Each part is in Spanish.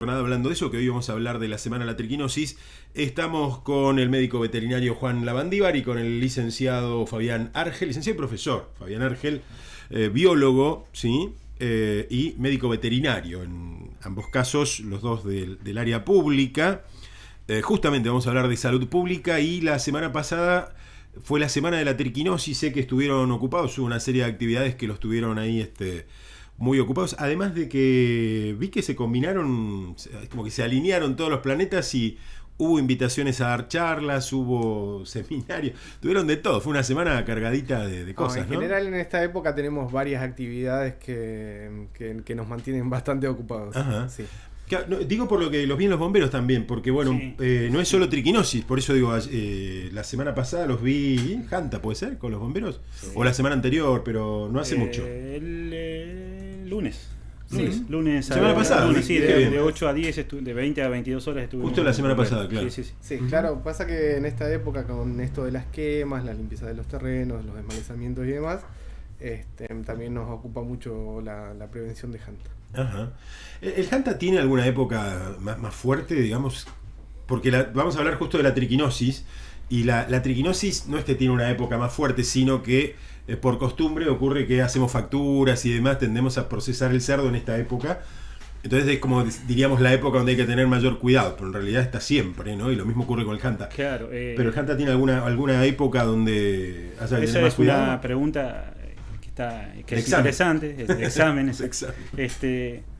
Jornada hablando de eso, que hoy vamos a hablar de la semana de la triquinosis. Estamos con el médico veterinario Juan Lavandívar y con el licenciado Fabián Argel, licenciado y profesor Fabián Argel, biólogo, ¿sí? Y médico veterinario, en ambos casos, los dos del área pública. Justamente vamos a hablar de salud pública y la semana pasada fue la semana de la triquinosis. Sé que estuvieron ocupados, hubo una serie de actividades que los tuvieron ahí muy ocupados, además de que vi que se combinaron, como que se alinearon todos los planetas y hubo invitaciones a dar charlas, hubo seminarios, tuvieron de todo, fue una semana cargadita de cosas, ¿no? En general en esta época tenemos varias actividades que nos mantienen bastante ocupados. Ajá. Sí. Digo por lo que los vi en los bomberos también, porque bueno, sí. No es solo triquinosis, por eso digo, la semana pasada los vi, Janta, ¿puede ser? Con los bomberos, sí. O la semana anterior, pero no hace mucho. Lunes. Sí. Lunes semana pasada. Lunes, sí, de 8 a 10, de 20 a 22 horas estuve. Justo la semana pasada, claro. Sí, claro, pasa que en esta época con esto de las quemas, la limpieza de los terrenos, los desmalezamientos y demás, también nos ocupa mucho la prevención de Janta. Ajá. ¿El Janta tiene alguna época más fuerte, digamos? Porque vamos a hablar justo de la triquinosis. Y la triquinosis no es que tiene una época más fuerte, sino que por costumbre ocurre que hacemos facturas y demás, tendemos a procesar el cerdo en esta época. Entonces es como, diríamos, la época donde hay que tener mayor cuidado, pero en realidad está siempre, ¿no? Y lo mismo ocurre con el Janta. Claro. Pero el Janta tiene alguna época donde haya que tener más cuidado. Esa es una pregunta que es interesante, de exámenes.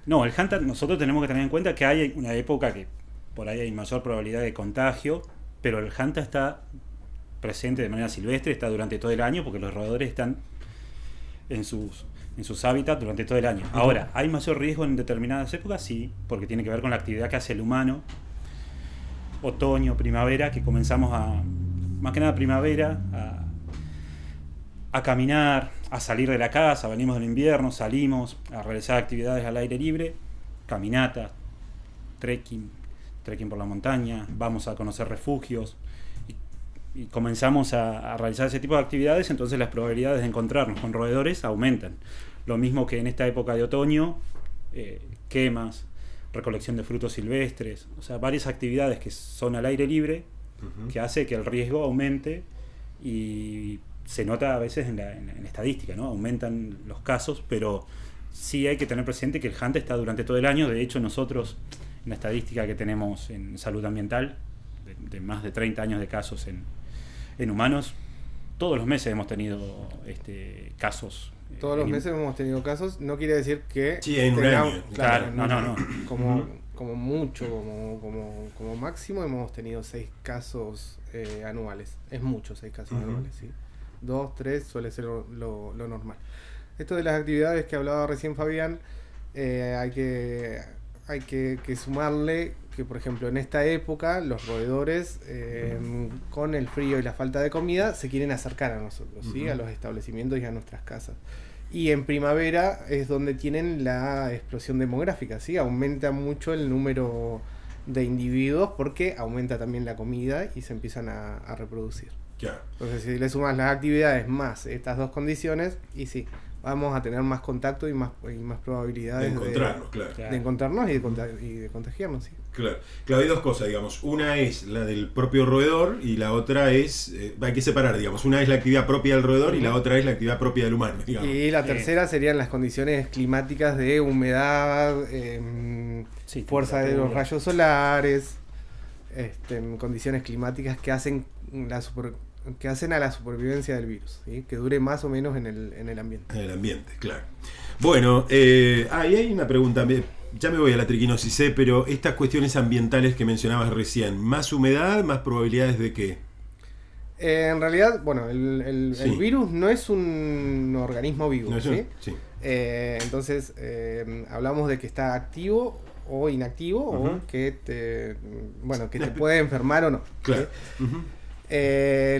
No, el Janta nosotros tenemos que tener en cuenta que hay una época que por ahí hay mayor probabilidad de contagio, pero el Janta está presente de manera silvestre, está durante todo el año porque los roedores están en sus hábitats durante todo el año. Ahora, ¿hay mayor riesgo en determinadas épocas? Sí, porque tiene que ver con la actividad que hace el humano. Otoño, primavera, que comenzamos más que nada primavera, a caminar, a salir de la casa, venimos del invierno, salimos a realizar actividades al aire libre, caminatas, trekking por la montaña, vamos a conocer refugios y comenzamos a realizar ese tipo de actividades, entonces las probabilidades de encontrarnos con roedores aumentan. Lo mismo que en esta época de otoño, quemas, recolección de frutos silvestres, o sea, varias actividades que son al aire libre, que hace que el riesgo aumente y se nota a veces en la estadística, ¿no? Aumentan los casos, pero sí hay que tener presente que el Janta está durante todo el año. De hecho, nosotros, en la estadística que tenemos en salud ambiental, de más de 30 años de casos en humanos, todos los meses hemos tenido casos. Todos los meses hemos tenido casos, no quiere decir que... Sí, en un año. Claro, no. Como mucho, como máximo hemos tenido 6 casos anuales. Es mucho 6 casos anuales, sí. 2, 3 suele ser lo normal. Esto de las actividades que hablaba recién Fabián, hay que sumarle que, por ejemplo, en esta época los roedores, con el frío y la falta de comida, se quieren acercar a nosotros, ¿sí? A los establecimientos y a nuestras casas. Y en primavera es donde tienen la explosión demográfica, ¿sí? Aumenta mucho el número de individuos porque aumenta también la comida y se empiezan a reproducir. Claro. Entonces, si le sumas las actividades más estas dos condiciones, y sí, vamos a tener más contacto y más probabilidades de encontrarnos, claro. De encontrarnos y de contagiarnos, sí. Claro, hay dos cosas, digamos. Una es la del propio roedor y la otra es, hay que separar, digamos. Una es la actividad propia del roedor y la otra es la actividad propia del humano, digamos. Y la tercera serían las condiciones climáticas de humedad, fuerza de los rayos solares, condiciones climáticas que hacen a la supervivencia del virus, ¿sí? Que dure más o menos en el ambiente. En el ambiente, claro. Bueno, y hay una pregunta, ya me voy a la triquinosis, pero estas cuestiones ambientales que mencionabas recién, ¿más humedad, más probabilidades de qué? En realidad, bueno, el virus no es un organismo vivo, ¿no? ¿Sí? Sí. Entonces, hablamos de que está activo o inactivo, o que te puede enfermar o no. Claro. ¿Sí?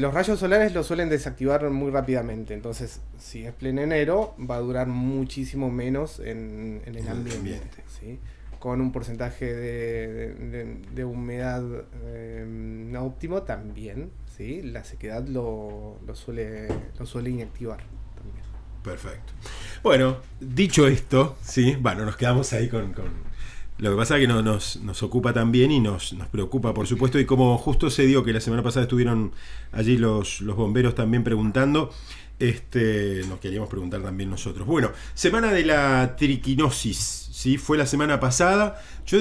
Los rayos solares lo suelen desactivar muy rápidamente, entonces si es pleno enero va a durar muchísimo menos en el ambiente, ¿sí? Con un porcentaje de humedad no óptimo también, ¿sí? La sequedad lo suele inactivar también. Perfecto. Bueno, dicho esto, sí, bueno, nos quedamos ahí con Lo que pasa es que nos ocupa también y nos preocupa, por supuesto, y como justo se dio que la semana pasada estuvieron allí los bomberos también preguntando, nos queríamos preguntar también nosotros. Bueno, semana de la triquinosis, ¿sí? Fue la semana pasada. Yo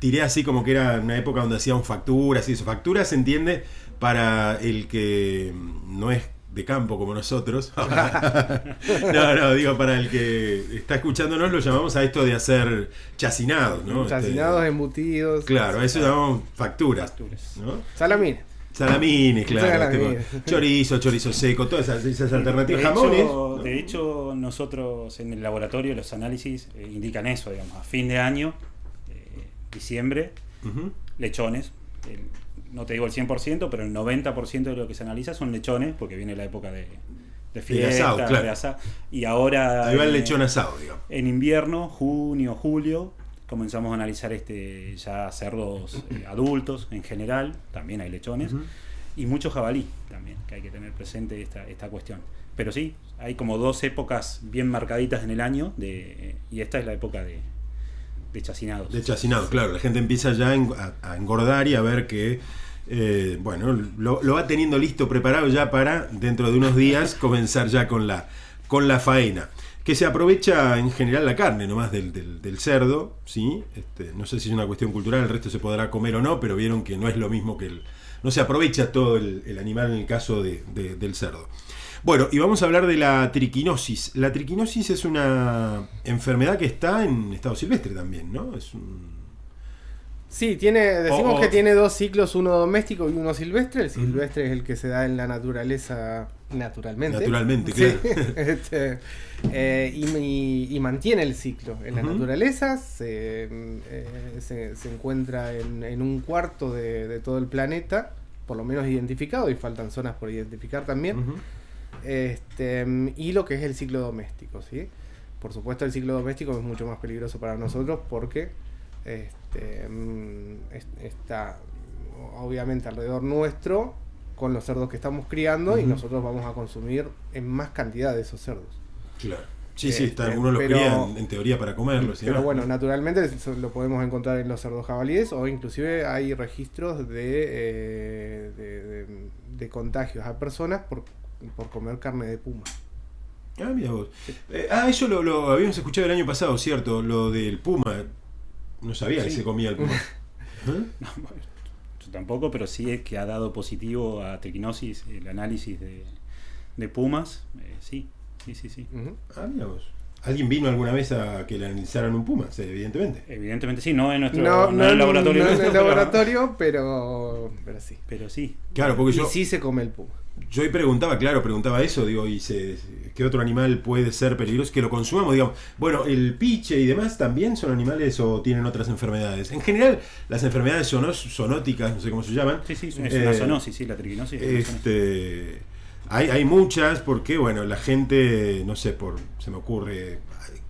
tiré así como que era una época donde hacíamos facturas y eso. Facturas se entiende para el que no es de campo como nosotros. No, digo, para el que está escuchándonos lo llamamos a esto de hacer chacinados, ¿no? Chacinados, embutidos. Claro, a eso llamamos facturas, ¿no? Salamines, claro. Chorizo seco, todas esas alternativas. Jamones. De hecho, nosotros en el laboratorio los análisis indican eso, digamos, a fin de año, diciembre, lechones. No te digo el 100%, pero el 90% de lo que se analiza son lechones, porque viene la época de fiesta, asado, claro. de asado. Y ahora ahí va el lechón asado, digamos. En invierno, junio, julio, comenzamos a analizar ya cerdos adultos en general, también hay lechones, y mucho jabalí también, que hay que tener presente esta cuestión. Pero sí, hay como 2 épocas bien marcaditas en el año, y esta es la época de chacinados. De chacinados, claro. La gente empieza ya a engordar y a ver que lo va teniendo listo, preparado ya para dentro de unos días comenzar ya con la faena. Que se aprovecha en general la carne nomás del cerdo, ¿sí? No sé si es una cuestión cultural, el resto se podrá comer o no, pero vieron que no es lo mismo que no se aprovecha todo el animal en el caso del cerdo. Bueno, y vamos a hablar de la triquinosis. La triquinosis es una enfermedad que está en estado silvestre también, ¿no? Sí, decimos que tiene 2 ciclos, uno doméstico y uno silvestre. El silvestre es el que se da en la naturaleza naturalmente. Naturalmente, claro. Sí, y mantiene el ciclo. En la naturaleza se encuentra en un cuarto de todo el planeta, por lo menos identificado, y faltan zonas por identificar también. Y lo que es el ciclo doméstico, ¿sí? Por supuesto, el ciclo doméstico es mucho más peligroso para nosotros porque está obviamente alrededor nuestro con los cerdos que estamos criando, y nosotros vamos a consumir en más cantidad de esos cerdos. Claro. Sí, algunos los crían en teoría para comerlos. Pero bueno, naturalmente lo podemos encontrar en los cerdos jabalíes, o inclusive hay registros de contagios a personas por comer carne de puma. Mira vos. Eso lo habíamos escuchado el año pasado, ¿cierto? Lo del puma. No sabía que se comía el puma. No, yo tampoco, pero sí es que ha dado positivo a triquinosis el análisis de pumas. Sí. Mira vos. ¿Alguien vino alguna vez a que le analizaran un puma? Sí, evidentemente. Evidentemente sí, no en nuestro en el laboratorio. No en el laboratorio, pero sí. Pero sí. Claro, porque sí se come el puma. Yo preguntaba eso, digo, ¿qué otro animal puede ser peligroso? Que lo consumamos, digamos. Bueno, el piche y demás también son animales o tienen otras enfermedades. En general, las enfermedades zoonóticas, no sé cómo se llaman. Sí, es una zoonosis, sí, la triquinosis. Hay muchas, porque, bueno, la gente, no sé, se me ocurre,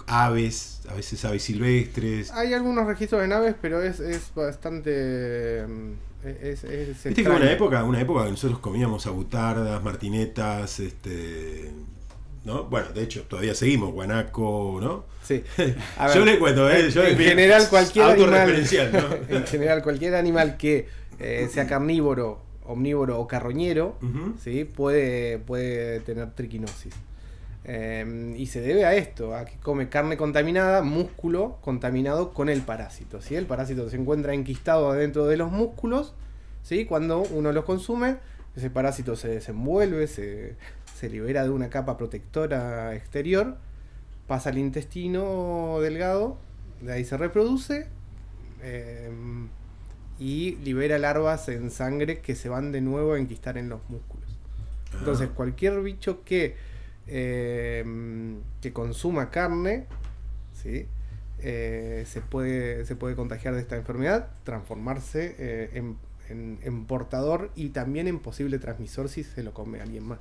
aves, a veces aves silvestres. Hay algunos registros en aves, pero es bastante... Viste que una época que nosotros comíamos abutardas, martinetas, ¿no? Bueno, de hecho, todavía seguimos, guanaco, ¿no? Sí. A ver, yo le cuento, en general cualquier animal, ¿no? En general cualquier animal que sea carnívoro, omnívoro o carroñero, ¿sí? puede tener triquinosis. Y se debe a esto, a que come carne contaminada, músculo contaminado con el parásito, ¿sí? El parásito se encuentra enquistado adentro de los músculos, ¿sí? Cuando uno los consume, ese parásito se desenvuelve, se libera de una capa protectora exterior, pasa al intestino delgado, de ahí se reproduce y libera larvas en sangre que se van de nuevo a enquistar en los músculos. Entonces cualquier bicho que consuma carne, ¿sí? Se puede contagiar de esta enfermedad, transformarse en portador y también en posible transmisor si se lo come alguien más.